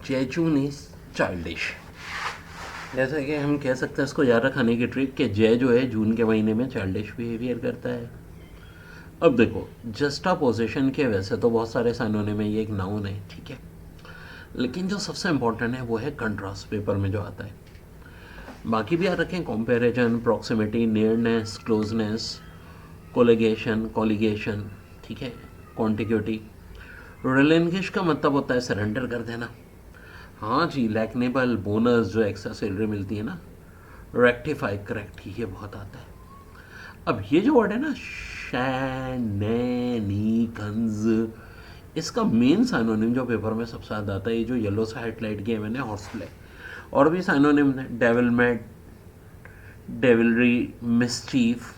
जैजून is childish. जैसे कि हम कह सकते हैं इसको याद रखने की ट्रिक कि जय जो है जून के महीने में चाइल्डिश बिहेवियर करता है। अब देखो, जस्टापोजिशन के वैसे तो बहुत सारे साइनोनिम में, ये एक नाउन है, ठीक है, लेकिन जो सबसे इम्पोर्टेंट है वो है कंट्रास्ट पेपर में जो आता है। बाकी भी याद रखें, comparison, proximity, nearness, closeness, colligation, colligation, ठीक है, कॉन्टिग्यूटी। रिलिंक्विश का मतलब होता है सरेंडर कर देना। हाँ जी, लैक्नेबल, बोनस जो एक्स्ट्रा सैलरी मिलती है ना, रेक्टिफाई, करेक्ट, ये बहुत आता है। अब ये जो वर्ड है ना, शैनेनिकन्स, इसका मेन साइनोनिम जो पेपर में सबसे ज़्यादा आता है, ये जो येलो से हाईलाइट किए मैंने, हॉर्स प्ले। और भी साइनोनिम है, डेविलमेंट, डेविलरी, मिसचीफ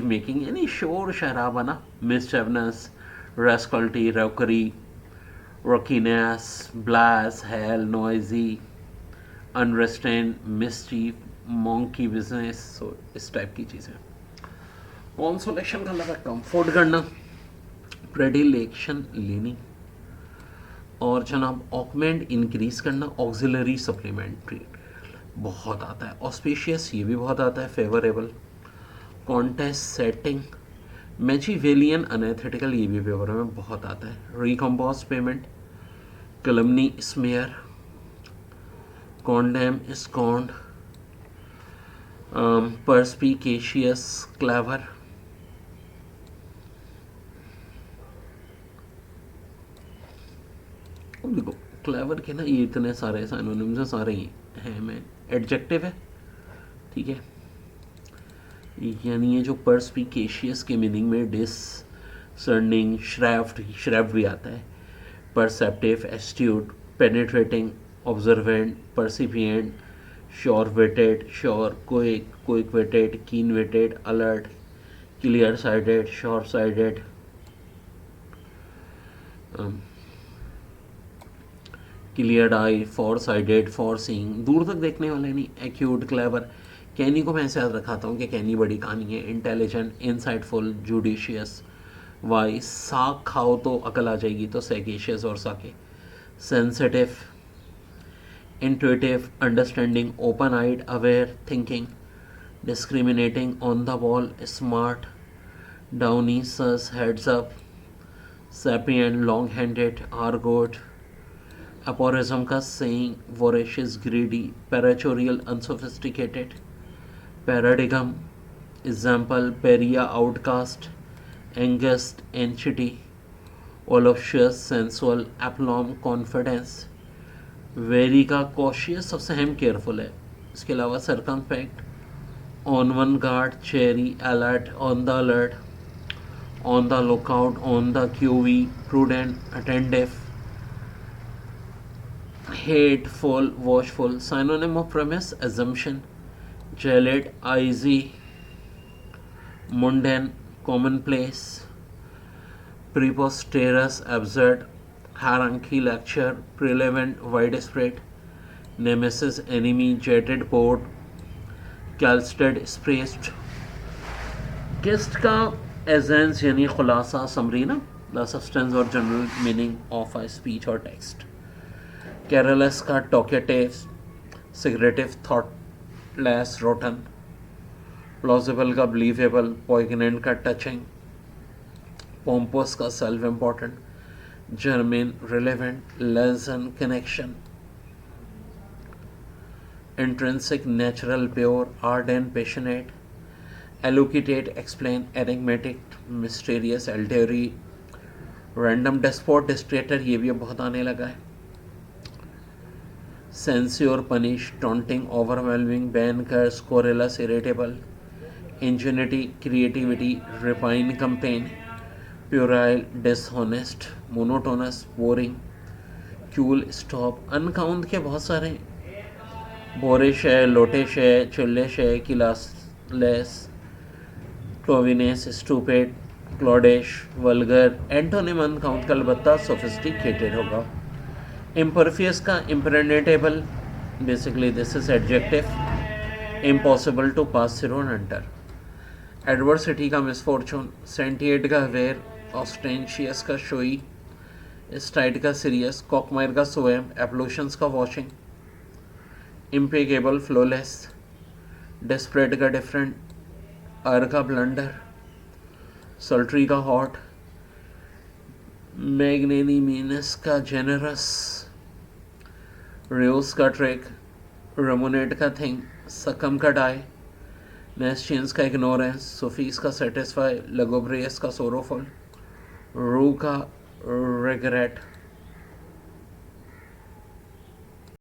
मेकिंग यानी शोर शराबाना, मिसचेवनेस, रेस्कल्टी, रॉकरी, रॉकीनेस, ब्लास, hell, noisy, unrestrained, mischief, monkey business, so इस टाइप की चीज़ें। कॉन्सोलेशन का लगा कंफर्ट करना, प्रेडिलेक्शन लेनी, और जनाब ऑकमेंट इंक्रीज करना, ऑक्सिलरी सप्लीमेंट्री बहुत आता है। ऑस्पिशियस ये भी बहुत आता है, favourable, contest setting, Machiavellian unethical ये भी पेपर में बहुत आता है। Recompense payment, calumny, smear, condemn, scorn, perspicacious, clever. देखो क्लेवर के ना ये इतने सारे साइनोनिम्स हैं, सारे ही हैं, में एडजेक्टिव है, ठीक है, यानी ये जो परस्पिकेशियस के मीनिंग में डिसर्निंग, श्रैफ्ट भी आता है, perceptive, astute, penetrating, observant, percipient, sure witted, sure, quick witted, keen witted, alert, clear sighted, short sighted, clear eyed, far sighted, far seeing, दूर तक देखने वाले नहीं, एक्यूट, क्लेवर। कैनी को मैं ऐसे याद रखाता हूँ कि कैनी बड़ी कहानी है, इंटेलिजेंट, इंसाइटफुल, जुडिशियस। वाई, साग खाओ तो अकल आ जाएगी, तो सैगेशियस और sage. Sensitive, intuitive, understanding, open eyed, aware, thinking, discriminating, on the ball, smart, downy, suss, heads up, sapient, long headed, argot, aphorism का saying, voracious, greedy, parochial, unsophisticated, paradigm, example, pariah, outcast, angst, anxiety, salacious, sensual, aplomb, confidence, वेरिका, cautious, सबसे अहम, careful है। इसके अलावा circumspect, on one guard, chary, alert, on the alert, on the lookout, on the qui vive, prudent, attentive, hateful, watchful. Synonym of premise, assumption, gelid, icy, mundane, commonplace, preposterous, absurd, haranguy, lecture, prelevant, widespread, nemesis, enemy, jetted, bored, calced, spaced. Gist का essence यानी खुलासा, summary ना, the substance और general meaning of a speech और text. Garrulous का talkative, secretive, thoughtless, rotten. Plausible का believable, poignant का touching. Pompous का self important, germane, relevant, lesson, connection. Intrinsic, natural, pure, ardent, passionate. Elucidate, explain, enigmatic, mysterious, ulterior. Random, despot, dictator, ये भी अब बहुत आने लगा है। Censure, punish, taunting, overwhelming, ban, curse, querulous, irritable. Ingenuity, creativity, refine, campaign. Puerile, dishonest, monotonous, boring. Cool, stop. Uncouth के बहुत सारे, बोरिश है, लोटिश है, चिल्लिश है, classless, clownishness, stupid, cloddish, vulgar. Antonym uncouth का अलबत्ता सोफिस्टिकेटेड होगा। इम्परफियस का impenetrable, basically this is adjective, impossible to pass through and enter. Adversity का मिसफॉर्चून, सेंटिएट का वेयर, ऑस्टेंशियस का शोई, स्टाइड का सीरियस, कॉकमायर का सोएम, एप्लोशंस का वॉशिंग, इम्पेकेबल फ्लोलेस, डेस्परेट का डिफरेंट, आर का ब्लंडर, सल्ट्री का हॉट, मैग्नेनिमीनस का जेनरस, रियोस का ट्रिक, रेमोनेट का थिंग, सकम का डाई, नेस्टियंस का इग्नोरेंस, सोफीस का सेटिस्फाई, लगोब्रियस का सोरोफुल, रू का रिग्रेट,